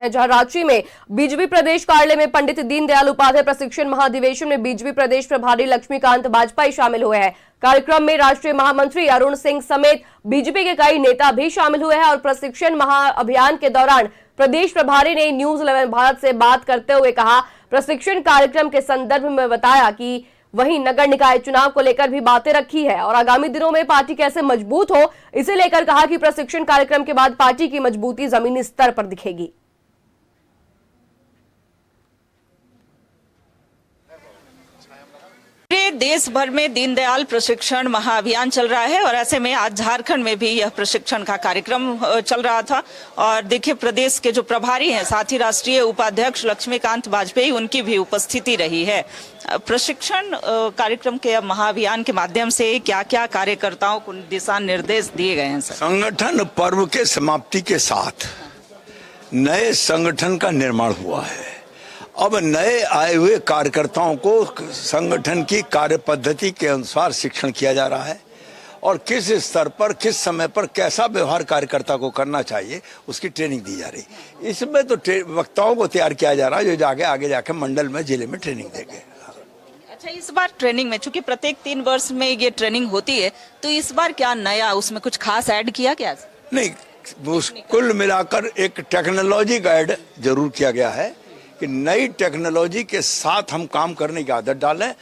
जहां रांची में बीजेपी प्रदेश कार्यालय में पंडित दीनदयाल उपाध्याय प्रशिक्षण महाधिवेशन में बीजेपी प्रदेश प्रभारी लक्ष्मीकांत वाजपेयी शामिल हुए हैं। कार्यक्रम में राष्ट्रीय महामंत्री अरुण सिंह समेत बीजेपी के कई नेता भी शामिल हुए हैं और प्रशिक्षण महाअभियान के दौरान प्रदेश प्रभारी ने न्यूज 11 भारत से बात करते हुए कहा, प्रशिक्षण कार्यक्रम के संदर्भ में बताया कि वहीं नगर निकाय चुनाव को लेकर भी बातें रखी है और आगामी दिनों में पार्टी कैसे मजबूत हो इसे लेकर कहा कि प्रशिक्षण कार्यक्रम के बाद पार्टी की मजबूती जमीनी स्तर पर दिखेगी। देश भर में दीनदयाल प्रशिक्षण महाअभियान चल रहा है और ऐसे में आज झारखंड में भी यह प्रशिक्षण का कार्यक्रम चल रहा था। और देखिए, प्रदेश के जो प्रभारी हैं, साथ ही राष्ट्रीय उपाध्यक्ष लक्ष्मीकांत वाजपेयी, उनकी भी उपस्थिति रही है। प्रशिक्षण कार्यक्रम के महाअभियान के माध्यम से क्या क्या कार्यकर्ताओं को दिशा निर्देश दिए गए हैं? संगठन पर्व के समाप्ति के साथ नए संगठन का निर्माण हुआ है। अब नए आए हुए कार्यकर्ताओं को संगठन की कार्य पद्धति के अनुसार शिक्षण किया जा रहा है और किस स्तर पर किस समय पर कैसा व्यवहार कार्यकर्ता को करना चाहिए उसकी ट्रेनिंग दी जा रही। इसमें तो वक्ताओं को तैयार किया जा रहा है जो आगे जाके मंडल में जिले में ट्रेनिंग देंगे। अच्छा, इस बार ट्रेनिंग में चूंकि प्रत्येक 3 वर्ष में ये ट्रेनिंग होती है, तो इस बार क्या नया उसमें कुछ खास ऐड किया गया? नहीं, कुल मिलाकर एक टेक्नोलॉजी का ऐड जरूर किया गया है कि नई टेक्नोलॉजी के साथ हम काम करने की आदत डालें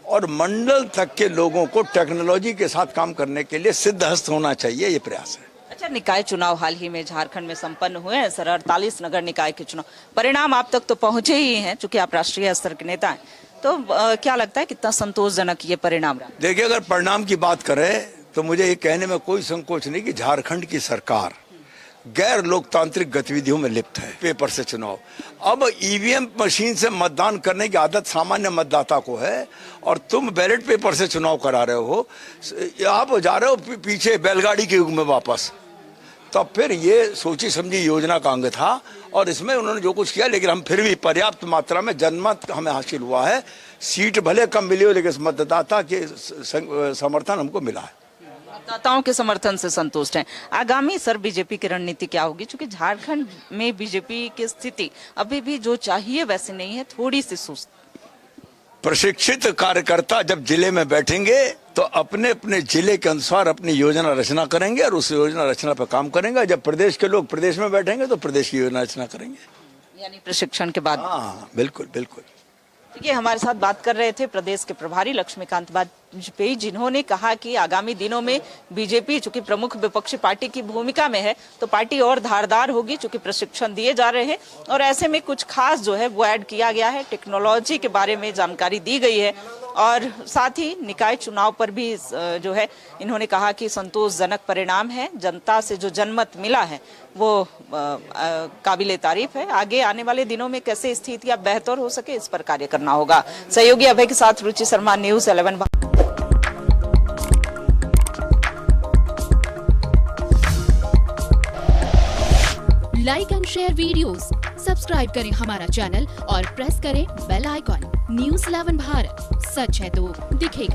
और मंडल तक के लोगों को टेक्नोलॉजी के साथ काम करने के लिए सिद्धहस्त होना चाहिए, ये प्रयास है। अच्छा, निकाय चुनाव हाल ही में झारखंड में संपन्न हुए हैं सर, 48 नगर निकाय के चुनाव परिणाम आप तक तो पहुंचे ही हैं, चूंकि आप राष्ट्रीय स्तर के नेता हैं, तो क्या लगता है कितना संतोषजनक ये परिणाम रहा? देखिए, अगर परिणाम की बात करें तो मुझे ये कहने में कोई संकोच नहीं कि झारखंड की सरकार गैर लोकतांत्रिक गतिविधियों में लिप्त है। पेपर से चुनाव, अब ईवीएम मशीन से मतदान करने की आदत सामान्य मतदाता को है और तुम बैलेट पेपर से चुनाव करा रहे हो, आप जा रहे हो पीछे बैलगाड़ी के युग में वापस। तो फिर ये सोची समझी योजना का अंग था और इसमें उन्होंने जो कुछ किया, लेकिन हम फिर भी पर्याप्त मात्रा में जनमत हमें हासिल हुआ है। सीट भले कम मिली हो लेकिन मतदाता के समर्थन हमको मिला है। मतदाताओं के समर्थन से संतुष्ट हैं। आगामी सर बीजेपी की रणनीति क्या होगी? क्योंकि झारखंड में बीजेपी की स्थिति अभी भी जो चाहिए वैसे नहीं है, थोड़ी सी सुस्त। प्रशिक्षित कार्यकर्ता जब जिले में बैठेंगे तो अपने अपने जिले के अनुसार अपनी योजना रचना करेंगे और उस योजना रचना पर काम करेंगे। जब प्रदेश के लोग प्रदेश में बैठेंगे तो प्रदेश की योजना रचना करेंगे, यानी प्रशिक्षण के बाद। हाँ, बिल्कुल बिल्कुल। देखिए, हमारे साथ बात कर रहे थे प्रदेश के प्रभारी लक्ष्मीकांत वाजपेयी, जिन्होंने कहा कि आगामी दिनों में बीजेपी चूंकि प्रमुख विपक्षी पार्टी की भूमिका में है तो पार्टी और धारदार होगी, चूंकि प्रशिक्षण दिए जा रहे हैं और ऐसे में कुछ खास जो है वो ऐड किया गया है। टेक्नोलॉजी के बारे में जानकारी दी गई है और साथ ही निकाय चुनाव पर भी जो है इन्होंने कहा कि संतोषजनक परिणाम है। जनता से जो जनमत मिला है वो काबिले तारीफ है। आगे आने वाले दिनों में कैसे स्थितियां बेहतर हो सके इस पर कार्य करना होगा। सहयोगी अभय के साथ Ruchi Sharma, news 11। Like and share videos, subscribe करें हमारा चैनल और प्रेस करें बेल आइकॉन। न्यूज 11 भारत, सच है तो दिखेगा।